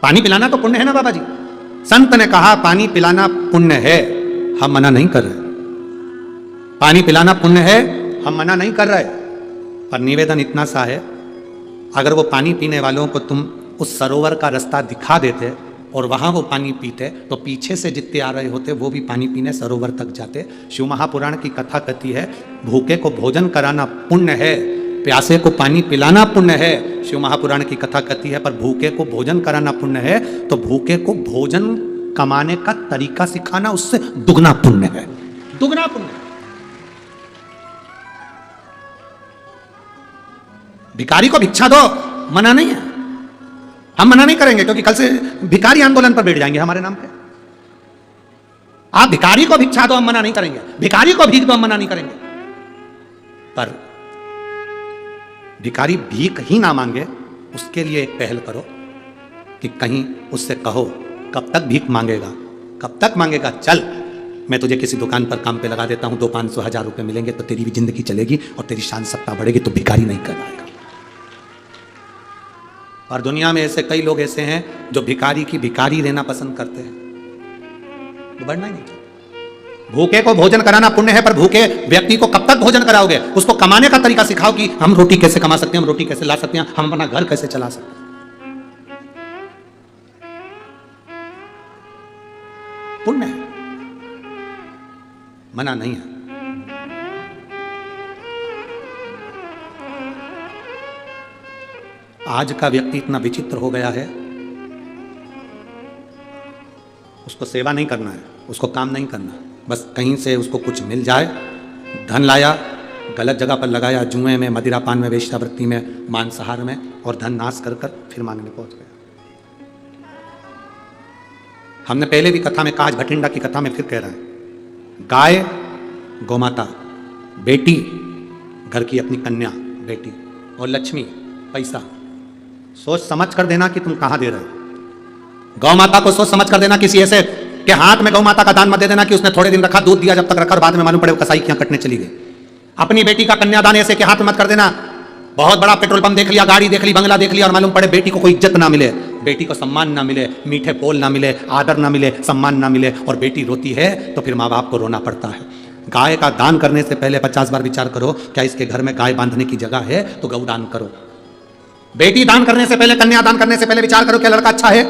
[SPEAKER 1] पानी पिलाना तो पुण्य है ना बाबा जी। संत ने कहा पानी पिलाना पुण्य है, हम मना नहीं कर रहे, पानी पिलाना पुण्य है, हम मना नहीं कर रहे, पर निवेदन इतना सा है, अगर वो पानी पीने वालों को तुम उस सरोवर का रास्ता दिखा देते और वहां वो पानी पीते तो पीछे से जितने आ रहे होते वो भी पानी पीने सरोवर तक जाते। शिव महापुराण की कथा कहती है भूखे को भोजन कराना पुण्य है, प्यासे को पानी पिलाना पुण्य है। शिव महापुराण की कथा कहती है पर भूखे को भोजन कराना पुण्य है, तो भूखे को भोजन कमाने का तरीका सिखाना उससे दुगना पुण्य है, दुगना पुण्य। भिखारी को भिक्षा दो, मना नहीं है, हम मना नहीं करेंगे, क्योंकि कल से भिखारी आंदोलन पर बैठ जाएंगे हमारे नाम पे। आप भिखारी को भिक्षा दो, हम मना नहीं करेंगे, भिखारी को भीख दो, हम मना नहीं करेंगे, पर भिखारी भीख ही ना मांगे उसके लिए एक पहल करो कि कहीं उससे कहो कब तक भीख मांगेगा, कब तक मांगेगा, चल मैं तुझे किसी दुकान पर काम पे लगा देता हूं, 200-500-1000 रुपए मिलेंगे तो तेरी भी जिंदगी चलेगी और तेरी शान सत्ता बढ़ेगी, तो भिखारी नहीं कराएगा। और दुनिया में ऐसे कई लोग ऐसे हैं जो भिखारी की भिखारी रहना पसंद करते हैं, तो बढ़ना ही नहीं चाहिए। भूखे को भोजन कराना पुण्य है, पर भूखे व्यक्ति को कब तक भोजन कराओगे, उसको कमाने का तरीका सिखाओ कि हम रोटी कैसे कमा सकते हैं, हम रोटी कैसे ला सकते हैं, हम अपना घर कैसे चला सकते हैं। पुण्य है, मना नहीं है। आज का व्यक्ति इतना विचित्र हो गया है, उसको सेवा नहीं करना है, उसको काम नहीं करना, बस कहीं से उसको कुछ मिल जाए, धन लाया गलत जगह पर लगाया, जुए में, मदिरा पान में, वेश्यावृत्ति में, मांसाहार में, और धन नाश कर कर फिर मांगने पहुंच गया। हमने पहले भी कथा में कहा, आज भटिंडा की कथा में फिर कह रहा है, गाय गौमाता, बेटी घर की अपनी कन्या बेटी, और लक्ष्मी पैसा, सोच समझ कर देना कि तुम कहां दे रहे हो। गौ माता को सोच समझ कर देना, किसी ऐसे के हाथ में गौ माता का दान मत दे देना कि उसने थोड़े दिन रखा, दूध दिया, जब तक रखा और बाद में मालूम पड़े वो कसाई की कटने चली गई। अपनी बेटी का कन्यादान ऐसे के हाथ मत कर देना, बहुत बड़ा पेट्रोल पंप देख लिया, गाड़ी देख ली, बंगला देख लिया और मालूम पड़े बेटी को कोई इज्जत ना मिले, बेटी को सम्मान ना मिले, मीठे बोल ना मिले, आदर ना मिले, सम्मान ना मिले, और बेटी रोती है तो फिर माँ बाप को रोना पड़ता है। गाय का दान करने से पहले 50 बार विचार करो, क्या इसके घर में गाय बांधने की जगह है, तो गौ दान करो। बेटी दान करने से पहले, कन्या दान करने से पहले विचार करो क्या लड़का अच्छा है,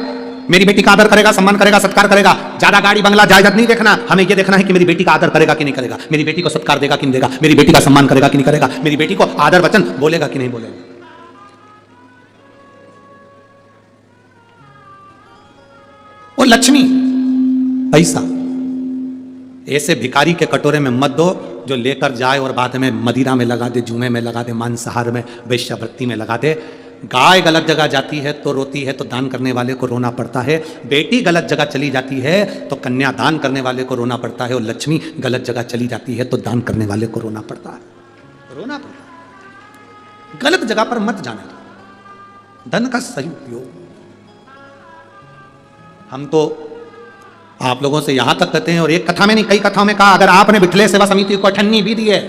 [SPEAKER 1] मेरी बेटी का आदर करेगा, सम्मान करेगा, सत्कार करेगा। ज्यादा गाड़ी बंगला जायदाद नहीं देखना, हमें यह देखना है कि मेरी बेटी का आदर करेगा कि नहीं करेगा, मेरी बेटी को सत्कार देगा कि नहीं देगा, मेरी बेटी का सम्मान करेगा कि नहीं करेगा, मेरी बेटी को आदर वचन बोलेगा कि नहीं बोलेगा। और लक्ष्मी पैसा, ऐसे भिखारी के कटोरे में मत दो जो लेकर जाए और बाद में मदिरा में लगा दे, जुए में लगा दे, मांसाहार में, वेश्यावृत्ति में लगा दे। गाय गलत जगह जाती है तो रोती है, तो दान करने वाले को रोना पड़ता है। बेटी गलत जगह चली जाती है तो कन्या दान करने वाले को रोना पड़ता है, और लक्ष्मी गलत जगह चली जाती है तो दान करने वाले को रोना पड़ता है, रोना पड़ता है। गलत जगह पर मत जाने दो, धन का सही उपयोग। हम तो आप लोगों से यहां तक कहते हैं, और एक कथा में नहीं कई कथाओं में कहा, अगर आपने बिठले सेवा समिति को 98 भी दी है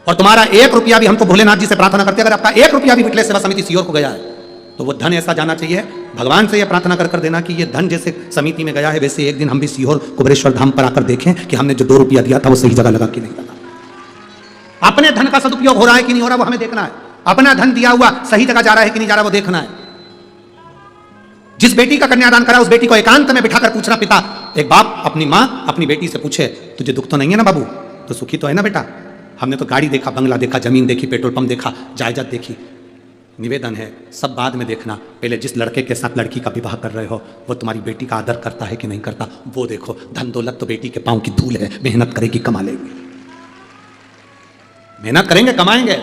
[SPEAKER 1] और तुम्हारा 1 रुपया भी, हम तो भोलेनाथ जी से प्रार्थना करते हैं, अगर आपका 1 रुपया भी बिठले सेवा समिति सीओर को गया है तो वो धन ऐसा जाना चाहिए, भगवान से यह प्रार्थना कर देना कि ये धन जैसे समिति में गया है वैसे एक दिन हम भी सीहोर कुबेरेश्वर धाम पर आकर देखें कि हमने जो 2 रुपया दिया था वो सही जगह लगा कि नहीं लगा। अपने धन का सदुपयोग हो रहा है कि नहीं हो रहा वो हमें देखना है, अपना धन दिया हुआ सही जगह जा रहा है कि नहीं जा रहा वो देखना है। जिस बेटी का कन्यादान करा उस बेटी को एकांत में बिठाकर पूछना, पिता, एक बाप अपनी माँ अपनी बेटी से पूछे, तुझे दुख तो नहीं है ना बाबू, तो सुखी तो है ना बेटा, हमने तो गाड़ी देखा, बंगला देखा, जमीन देखी, पेट्रोल पंप देखा, जायदाद देखी। निवेदन है सब बाद में देखना, पहले जिस लड़के के साथ लड़की का विवाह कर रहे हो वो तुम्हारी बेटी का आदर करता है कि नहीं करता, वो देखो। धन दौलत तो बेटी के पांव की धूल है, मेहनत करेगी कमा लेंगे, मेहनत करेंगे कमाएंगे,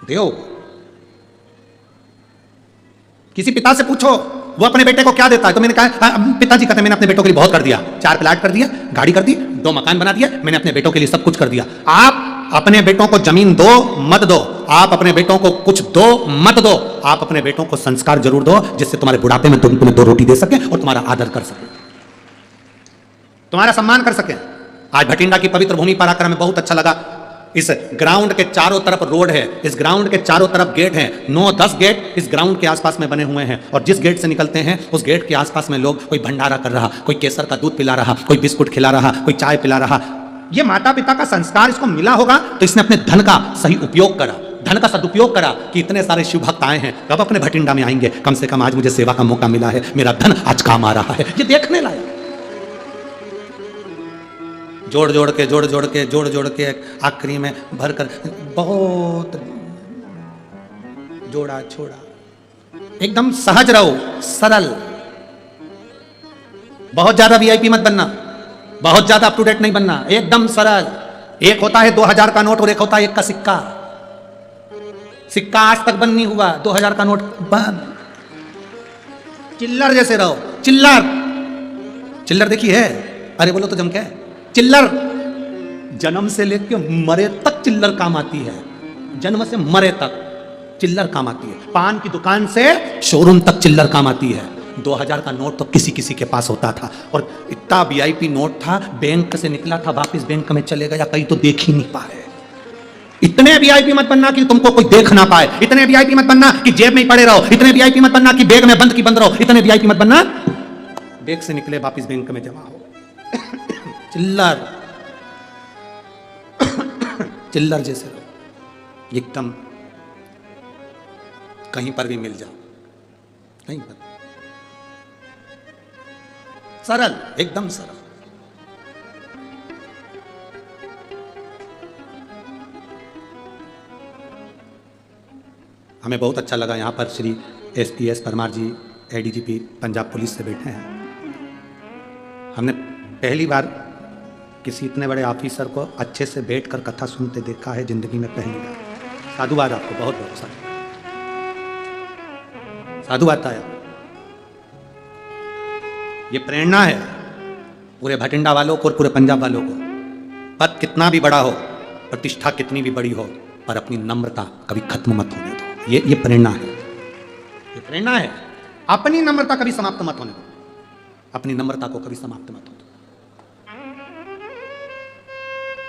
[SPEAKER 1] देओ। किसी पिता से पूछो वो अपने बेटे को क्या देता है, तो मैंने कहा पिताजी कहते मैंने अपने बेटों के लिए बहुत कर दिया, 4 प्लाट कर दिया, गाड़ी कर दी, 2 मकान बना दिया, मैंने अपने बेटों के लिए सब कुछ कर दिया। आप अपने बेटों को जमीन दो मत दो, आप अपने बेटों को कुछ दो मत दो, आप अपने बेटों को संस्कार जरूर दो, जिससे तुम्हारे बुढ़ापे में तुम तुम्हें 2 रोटी दे सके और तुम्हारा आदर कर सके, तुम्हारा सम्मान कर सके। आज भटिंडा की पवित्र भूमि पर आकर हमें बहुत अच्छा लगा। इस ग्राउंड के चारों तरफ रोड है, इस ग्राउंड के चारों तरफ गेट हैं, 9-10 गेट इस ग्राउंड के आसपास में बने हुए हैं, और जिस गेट से निकलते हैं उस गेट के आसपास में लोग, कोई भंडारा कर रहा, कोई केसर का दूध पिला रहा, कोई बिस्कुट खिला रहा, कोई चाय पिला रहा। ये माता पिता का संस्कार इसको मिला होगा तो इसने अपने धन का सही उपयोग करा, धन का सदुपयोग करा कि इतने सारे शिव भक्त आए हैं, कब अपने भटिंडा में आएंगे, कम से कम आज मुझे सेवा का मौका मिला है, मेरा धन आज काम आ रहा है। ये देखने लायक, जोड़ जोड़ के आखिरी में भरकर बहुत जोड़ा छोड़ा। एकदम सहज रहो, सरल, बहुत ज्यादा वीआईपी मत बनना, बहुत ज्यादा अप टू डेट नहीं बनना, एकदम सरल। एक होता है 2000 का नोट और एक होता है 1 का सिक्का। सिक्का आज तक बंद नहीं हुआ, 2000 का नोट बंद। चिल्लर जैसे रहो, चिल्लर देखी है? अरे बोलो तो जम क्या है? चिल्लर जन्म से लेकर मरे तक चिल्लर काम आती है, जन्म से मरे तक चिल्लर काम आती है। पान की दुकान से शोरूम तक चिल्लर काम आती है। 2000 का नोट तो किसी किसी के पास होता था, और इतना वीआईपी नोट था, बैंक से निकला था वापस बैंक में चले गया, कहीं तो देख ही नहीं पाए। इतने वीआईपी मत बनना कि तुमको कोई देख ना पाए, इतने वीआईपी मत बनना कि जेब में ही पड़े रहो, इतने वीआईपी मत बनना कि बैग में बंद की बंद रहो, इतने वीआईपी मत बनना बैग से निकले वापस बैंक में जमा हो। चिल्लर जैसे रहो, एकदम कहीं पर भी मिल जाओ, कहीं पर सरल, एकदम सरल। हमें बहुत अच्छा लगा, यहाँ पर श्री SPS परमार जी ADGP पंजाब पुलिस से बैठे हैं। हमने पहली बार किसी इतने बड़े ऑफिसर को अच्छे से बैठकर कथा सुनते देखा है, जिंदगी में पहली बार। साधुवाद आपको, बहुत बहुत साधुवाद आया। ये प्रेरणा है पूरे भटिंडा वालों को और पूरे पंजाब वालों को। पद कितना भी बड़ा हो, प्रतिष्ठा कितनी भी बड़ी हो, पर अपनी नम्रता कभी खत्म मत होने दो। ये प्रेरणा है, ये प्रेरणा है। अपनी नम्रता कभी समाप्त मत होने दो, अपनी नम्रता को कभी समाप्त मत हो।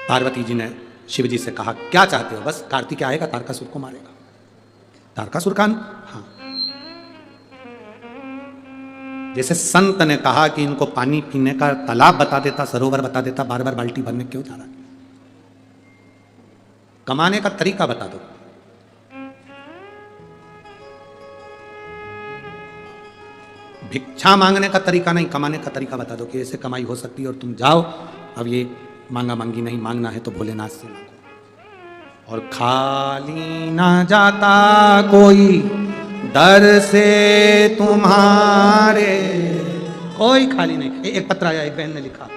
[SPEAKER 1] पार्वती जी ने शिव जी से कहा, क्या चाहते हो? बस कार्तिक आएगा, तारकासुर को मारेगा। तारकासुर का, हाँ, जैसे संत ने कहा कि इनको पानी पीने का तालाब बता देता, सरोवर बता देता, बार बार बाल्टी भरने क्यों जा रहा है? कमाने का तरीका बता दो। भिक्षा मांगने का तरीका नहीं, कमाने का तरीका बता दो कि ऐसे कमाई हो सकती है, और तुम जाओ। अब ये मांगा मांगी नहीं, मांगना है तो भोलेनाथ से मांगो। और खाली ना जाता कोई दर से तुम्हारे, कोई खाली नहीं। एक पत्र आया, एक बहन ने लिखा,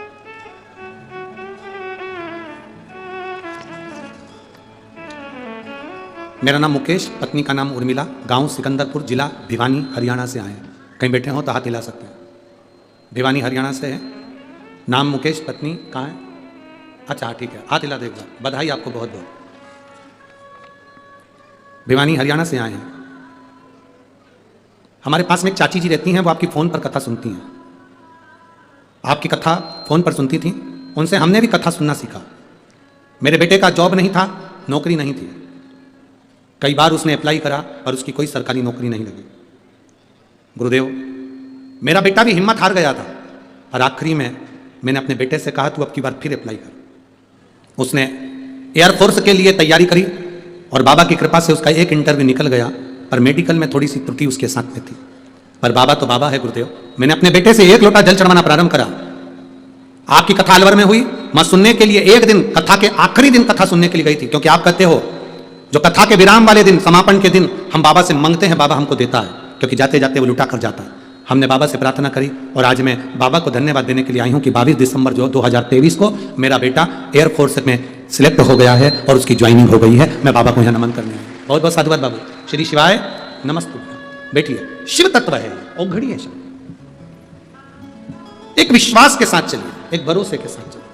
[SPEAKER 1] मेरा नाम मुकेश, पत्नी का नाम उर्मिला, गांव सिकंदरपुर, जिला भिवानी, हरियाणा से आए हैं। कहीं बैठे हो तो हाथ हिला सकते हैं। भिवानी हरियाणा से है, नाम मुकेश, पत्नी कहाँ है? अच्छा ठीक है, हाथ हिला दो एक बार, बधाई आपको बहुत बहुत। भिवानी हरियाणा से आए हैं। हमारे पास में एक चाची जी रहती हैं, वो आपकी फ़ोन पर कथा सुनती हैं। आपकी कथा फ़ोन पर सुनती थी, उनसे हमने भी कथा सुनना सीखा। मेरे बेटे का जॉब नहीं था, नौकरी नहीं थी। कई बार उसने अप्लाई करा पर उसकी कोई सरकारी नौकरी नहीं लगी। गुरुदेव, मेरा बेटा भी हिम्मत हार गया था, और आखिरी में मैंने अपने बेटे से कहा, तू अब की बार फिर अप्लाई कर। उसने एयरफोर्स के लिए तैयारी करी, और बाबा की कृपा से उसका एक इंटरव्यू निकल गया, पर मेडिकल में थोड़ी सी त्रुटि उसके साथ में थी। पर बाबा तो बाबा है गुरुदेव। मैंने अपने बेटे से 1 लोटा जल चढ़वाना प्रारंभ करा। आपकी कथा अलवर में हुई, मैं सुनने के लिए एक दिन, कथा के आखिरी दिन कथा सुनने के लिए गई थी, क्योंकि आप कहते हो जो कथा के विराम वाले दिन, समापन के दिन हम बाबा से मांगते हैं, बाबा हमको देता है, क्योंकि जाते जाते वो लुटा कर जाता है। हमने बाबा से प्रार्थना करी, और आज मैं बाबा को धन्यवाद देने के लिए आई हूँ कि 22 दिसंबर 2023 को मेरा बेटा एयरफोर्स में सिलेक्ट हो गया है और उसकी ज्वाइनिंग हो गई है। मैं बाबा को यहाँ नमन करने आया। बहुत बहुत साधुवाद बाबू। श्री शिवाय नमस्ते। बैठिए। शिव तत्व है, औघड़ी है शिव। एक विश्वास के साथ चलिए, एक भरोसे के साथ चलिए।